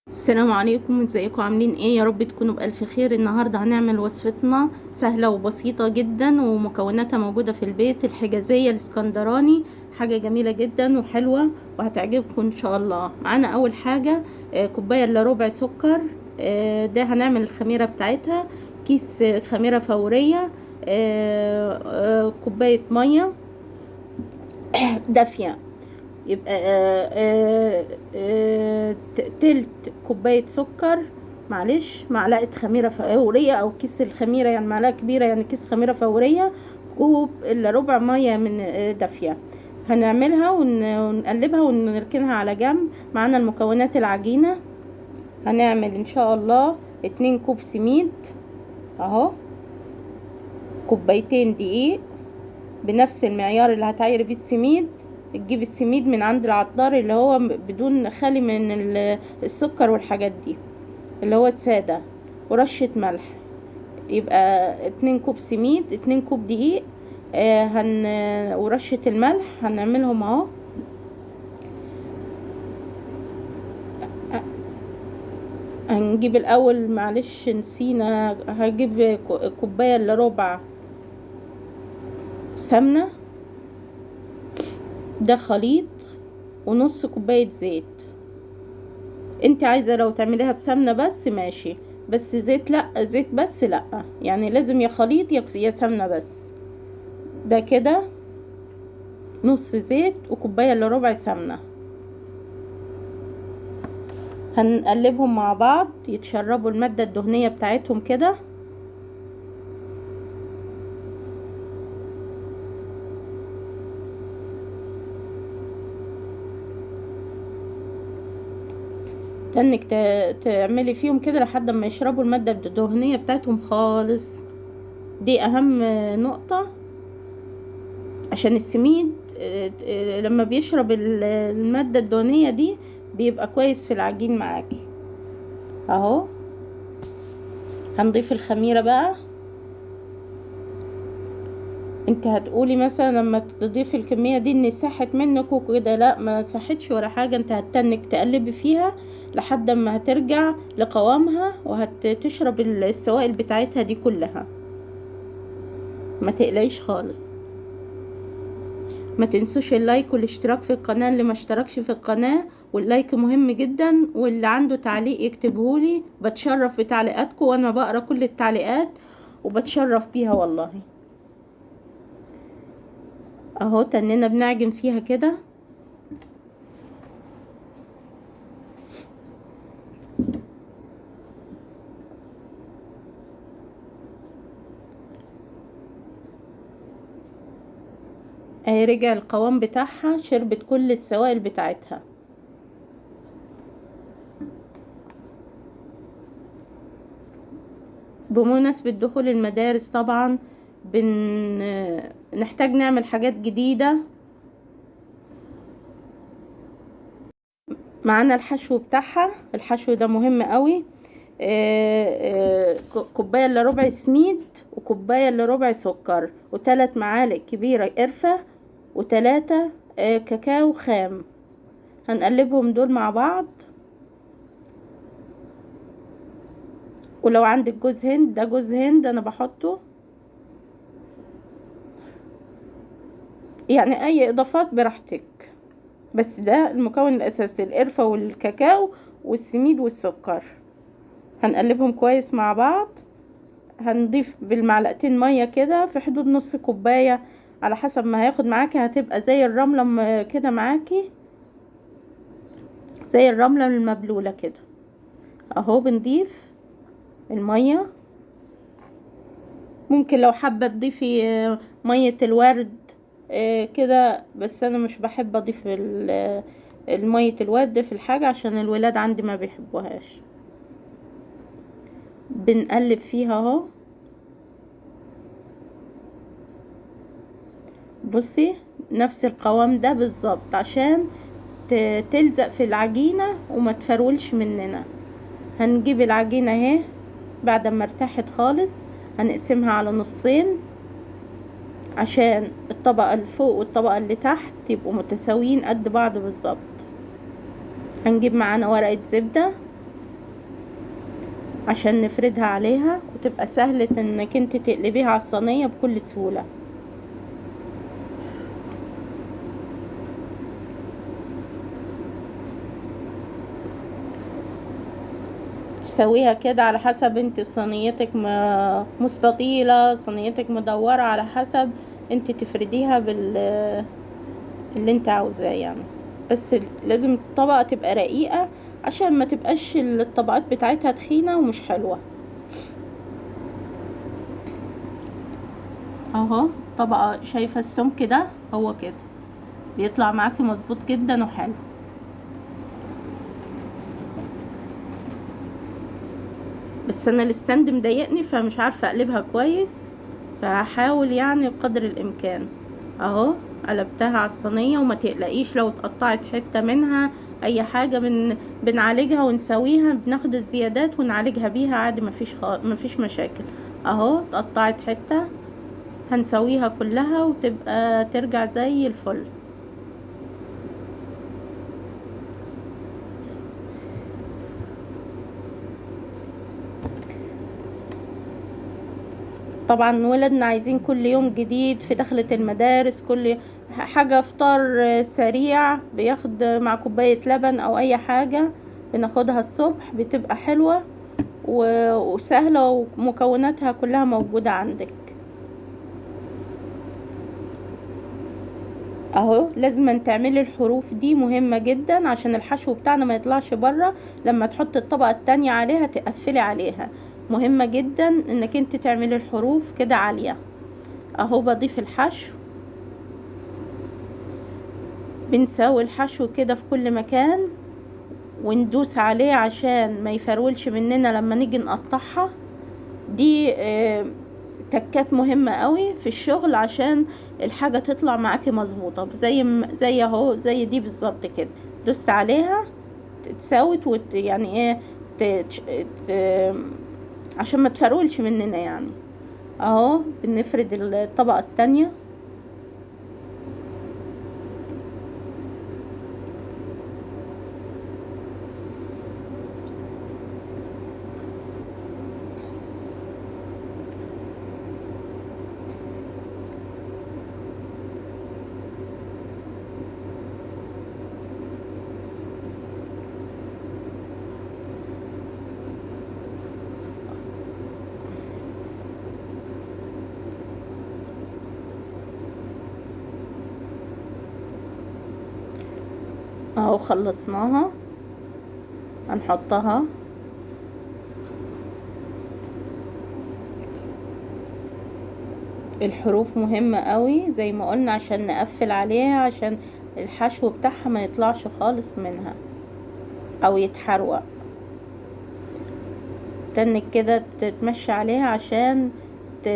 السلام عليكم، ازيكم عاملين ايه؟ يا رب تكونوا بألف خير. النهاردة هنعمل وصفتنا سهلة وبسيطة جدا ومكوناتها موجودة في البيت، الحجازية الاسكندراني. حاجة جميلة جدا وحلوة وهتعجبكم ان شاء الله. معانا اول حاجة كوباية الا ربع سكر. ده هنعمل الخميرة بتاعتها. كيس خميرة فورية. كوباية مية دافية. يبقى تلت كوباية سكر. معلش، معلقة خميرة فورية او كيس الخميرة، يعني معلقة كبيرة، يعني كيس خميرة فورية. كوب الا ربع مية من دافية. هنعملها ونقلبها ونركنها على جنب. معانا المكونات العجينة. هنعمل ان شاء الله 2 كوب سميد اهو، كوبايتين دقيق بنفس المعيار اللي هتعيري بيه السميد. تجيب السميد من عند العطار اللي هو بدون خالي من السكر والحاجات دي، اللي هو السادة، ورشة ملح. يبقى 2 كوب سميد، 2 كوب دقيق، ورشة الملح. هنعملهم اهو. هنجيب الاول، معلش نسينا، هجيب كوباية الا ربع سمنة، ده خليط، ونص كوباية زيت. انت عايزة لو تعمليها بسمنة بس ماشي، بس زيت لا، زيت بس لا، يعني لازم يا خليط يا سمنة بس. ده كده نص زيت وكوباية الا ربع سمنة. هنقلبهم مع بعض يتشربوا المادة الدهنية بتاعتهم كده. انك تعملي فيهم كده لحد ما يشربوا المادة الدهنية بتاعتهم خالص. دي اهم نقطة، عشان السميد لما بيشرب المادة الدهنية دي بيبقى كويس في العجين معاكي اهو. هنضيف الخميرة بقى. انت هتقولي مثلا لما تضيفي الكمية دي ان ساحت منك وكده، لا ما ساحتش ولا حاجة. انت هتتنك تقلبي فيها لحد ما هترجع لقوامها وهتشرب السوائل بتاعتها دي كلها. ما تقلقيش خالص. ما تنسوش اللايك والاشتراك في القناة اللي ما اشتركش في القناة، واللايك مهم جدا، واللي عنده تعليق يكتبهولي. بتشرف بتعليقاتكم وانا بقرا كل التعليقات وبتشرف بيها والله. اهو تننا بنعجن فيها كده. اهي رجع القوام بتاعها، شربت كل السوائل بتاعتها. بمناسبة دخول المدارس طبعا نحتاج نعمل حاجات جديدة. معانا الحشو بتاعها. الحشو ده مهم قوي. كوباية الا ربع سميد، وكوباية الا ربع سكر، وثلاث معالق كبيرة قرفة، وثلاثة كاكاو خام. هنقلبهم دول مع بعض. ولو عندك جوز هند، ده جوز هند انا بحطه، يعني اي اضافات براحتك. بس ده المكون الاساسي، القرفة والكاكاو والسميد والسكر. هنقلبهم كويس مع بعض. هنضيف بالمعلقتين مية كده في حدود نص كوباية، على حسب ما هياخد معاكي. هتبقى زي الرملة كده معاكي، زي الرملة المبلولة كده اهو. بنضيف المية. ممكن لو حابة تضيفي مية الورد كده، بس انا مش بحب اضيف المية الورد في الحاجة عشان الولاد عندي ما بيحبوهاش. بنقلب فيها اهو. بصي نفس القوام ده بالظبط، عشان تلزق في العجينة وما تفرولش مننا. هنجيب العجينة اهي بعد ما ارتاحت خالص. هنقسمها على نصين عشان الطبقة اللي فوق والطبقة اللي تحت يبقوا متساويين قد بعض بالظبط. هنجيب معانا ورقة زبدة عشان نفردها عليها وتبقى سهلة انك انت تقلبيها على الصينية بكل سهولة. تسويها كده على حسب انت صينيتك مستطيلة، صينيتك مدورة، على حسب انت تفرديها اللي انت عاوزاه يعني. بس لازم الطبقة تبقى رقيقة عشان ما تبقاش الطبقات بتاعتها تخينة ومش حلوة. اهو طبقة، شايفة السمك ده؟ هو كده بيطلع معاكي مظبوط جدا وحلو. بس انا الستاند مضايقني فمش عارفة اقلبها كويس، فهحاول يعني بقدر الامكان. اهو قلبتها على الصينية، وما تقلقيش لو اتقطعت حتة منها اي حاجة بنعالجها ونسويها، بناخد الزيادات ونعالجها بيها عادي، مفيش مشاكل. اهو اتقطعت حتة، هنسويها كلها وتبقى ترجع زي الفل. طبعا ولادنا عايزين كل يوم جديد في دخلة المدارس، كل حاجة فطار سريع بياخد مع كوباية لبن او اي حاجة بناخدها الصبح، بتبقى حلوة وسهلة ومكوناتها كلها موجودة عندك. اهو لازم تعملي الحروف دي، مهمة جدا عشان الحشو بتاعنا ما يطلعش بره. لما تحط الطبقة التانية عليها تقفلي عليها، مهمة جدا انك انت تعملي الحروف كده عالية. اهو بضيف الحشو، بنسوي الحشو كده في كل مكان وندوس عليه عشان ما يفرولش مننا لما نيجي نقطعها. دي تكات مهمة قوي في الشغل عشان الحاجة تطلع معاكي مظبوطة، زي اهو زي دي بالظبط كده. دوست عليها تتساوت يعني ايه، ت... عشان ما تفرولش مننا يعني. اهو بنفرد الطبقة التانية. اهو خلصناها، هنحطها. الحروف مهمة قوي زي ما قلنا عشان نقفل عليها، عشان الحشو بتاعها ما يطلعش خالص منها او يتحروق. تنك كده تتمشي عليها عشان ت...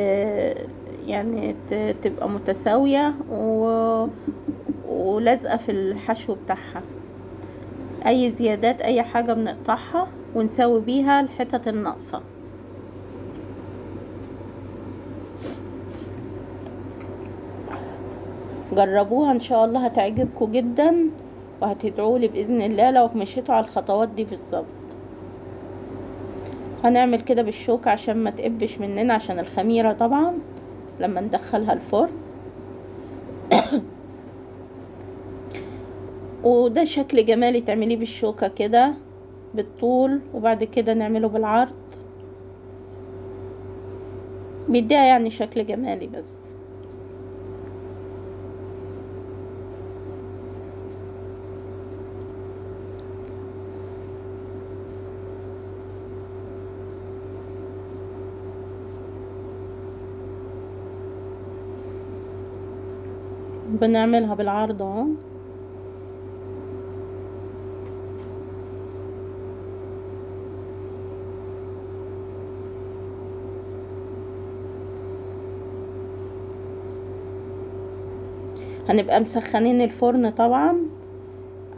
يعني تبقى متساوية ولازقة في الحشو بتاعها. اي زيادات اي حاجة بنقطعها ونسوي بيها الحتت الناقصة. جربوها ان شاء الله هتعجبكم جدا، وهتدعولي باذن الله لو مشيتوا على الخطوات دي بالظبط. هنعمل كده بالشوكة عشان ما تقبش مننا، عشان الخميرة طبعا لما ندخلها الفرن. وده شكل جمالي، تعمليه بالشوكة كده بالطول وبعد كده نعمله بالعرض، بيديها يعني شكل جمالي. بس بنعملها بالعرض اهو. هنبقى مسخنين الفرن طبعا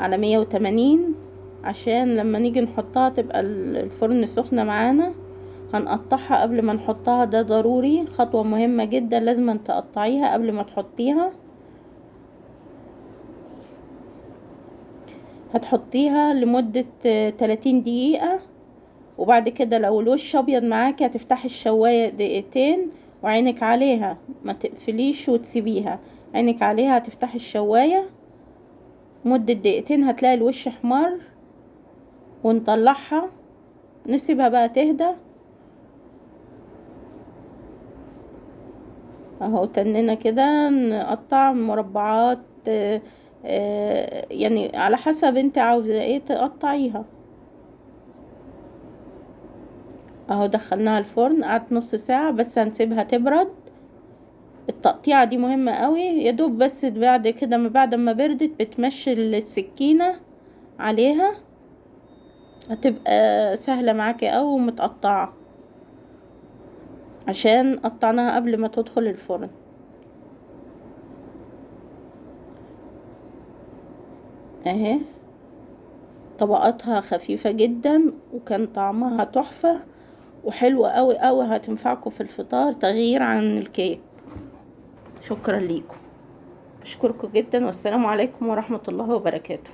على 180 عشان لما نيجي نحطها تبقى الفرن سخنة معانا. هنقطعها قبل ما نحطها، ده ضروري، خطوة مهمة جدا لازم تقطعيها قبل ما تحطيها. هتحطيها لمدة 30 دقيقة وبعد كده لو الوش ابيض معاكي هتفتحي الشواية دقيقتين وعينك عليها، ما تقفليش وتسيبيها، عينك عليها، هتفتحي الشواية مدة دقيقتين هتلاقي الوش احمر، ونطلعها نسيبها بقى تهدى. اهو تننا كده نقطع مربعات، يعني على حسب انت عاوزة ايه تقطعيها. اهو دخلناها الفرن قعدت نص ساعة بس، هنسيبها تبرد. التقطيعة دي مهمة قوي، يا دوب بس بعد كده بعد ما بردت بتمشي السكينة عليها هتبقى سهلة معاكي قوي ومتقطعة، عشان قطعناها قبل ما تدخل الفرن. اهي طبقاتها خفيفة جدا وكان طعمها تحفة وحلوة قوي قوي، هتنفعكم في الفطار تغيير عن الكيك. شكرا ليكم، اشكركم جدا، والسلام عليكم ورحمة الله وبركاته.